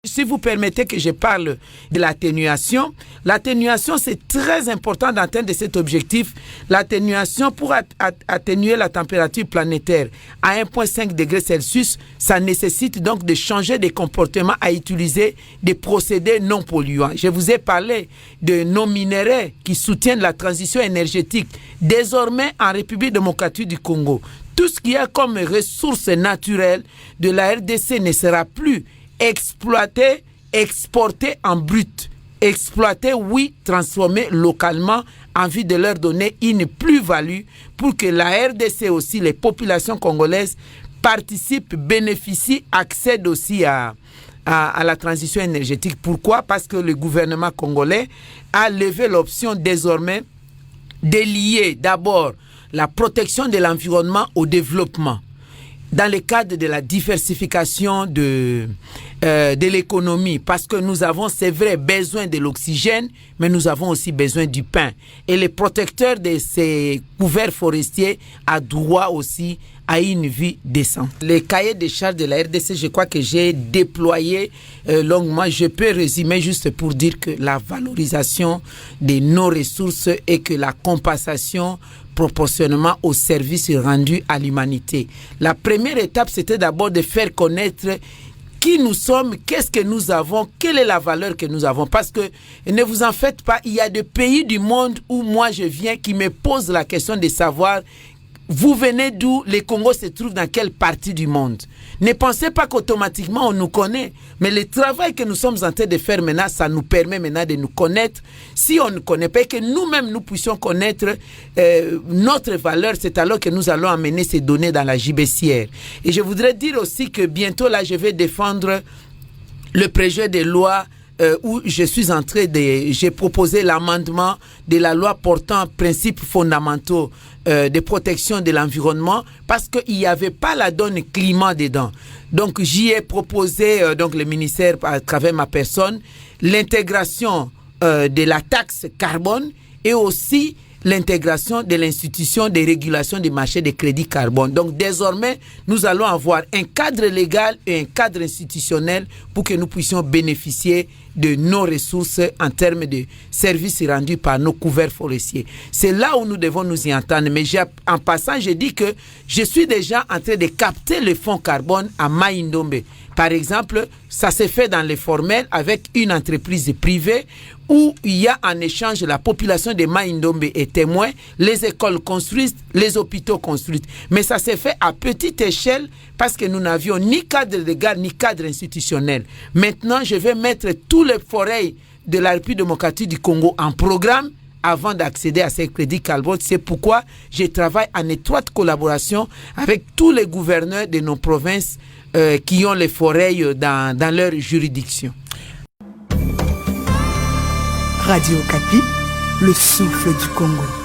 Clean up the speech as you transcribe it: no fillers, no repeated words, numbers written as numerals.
Si vous permettez que je parle de l'atténuation, l'atténuation c'est très important d'atteindre cet objectif. L'atténuation pour atténuer la température planétaire à 1,5 degré Celsius, ça nécessite donc de changer des comportements à utiliser des procédés non polluants. Je vous ai parlé de nos minéraux qui soutiennent la transition énergétique. Désormais en République démocratique du Congo, tout ce qu'il y a comme ressources naturelles de la RDC ne sera plus exploiter, exporter en brut. Exploiter, oui, transformer localement en vue de leur donner une plus-value pour que la RDC aussi, les populations congolaises participent, bénéficient, accèdent aussi à la transition énergétique. Pourquoi? Parce que le gouvernement congolais a levé l'option désormais de lier d'abord la protection de l'environnement au développement. Dans le cadre de la diversification de l'économie, parce que nous avons, c'est vrai, besoin de l'oxygène, mais nous avons aussi besoin du pain. Et les protecteurs de ces couverts forestiers ont droit aussi à une vie décente. Les cahiers de charges de la RDC, je crois que j'ai déployé longuement. Je peux résumer juste pour dire que la valorisation de nos ressources et que la compensation proportionnellement aux services rendus à l'humanité. La première étape, c'était d'abord de faire connaître qui nous sommes, qu'est-ce que nous avons, quelle est la valeur que nous avons. Parce que, ne vous en faites pas, il y a des pays du monde où moi je viens qui me posent la question de savoir vous venez d'où, le Congo se trouve dans quelle partie du monde. Ne pensez pas qu'automatiquement on nous connaît, mais le travail que nous sommes en train de faire maintenant, ça nous permet maintenant de nous connaître. Si on ne connaît pas et que nous-mêmes nous puissions connaître notre valeur, c'est alors que nous allons amener ces données dans la JBCR. Et je voudrais dire aussi que bientôt là, je vais défendre le projet de loi où je suis en train j'ai proposé l'amendement de la loi portant principes fondamentaux de protection de l'environnement parce qu'il n'y avait pas la donne climat dedans. Donc j'y ai proposé, donc le ministère à travers ma personne, l'intégration de la taxe carbone et aussi l'intégration de l'institution de régulation des marchés de crédit carbone. Donc désormais, nous allons avoir un cadre légal et un cadre institutionnel pour que nous puissions bénéficier de nos ressources en termes de services rendus par nos couverts forestiers. C'est là où nous devons nous y entendre. Mais en passant, je dis que je suis déjà en train de capter le fonds carbone à Mai-Ndombe. Par exemple, ça se fait dans le formel avec une entreprise privée où il y a en échange la population de Mai-Ndombe est témoin, les écoles construisent, les hôpitaux construisent. Mais ça se fait à petite échelle parce que nous n'avions ni cadre légal ni cadre institutionnel. Maintenant, je vais mettre tous les forêts de la République démocratique du Congo en programme avant d'accéder à ces crédits carbone. C'est pourquoi je travaille en étroite collaboration avec tous les gouverneurs de nos provinces qui ont les forêts dans leur juridiction. Radio Okapi, le souffle du Congo.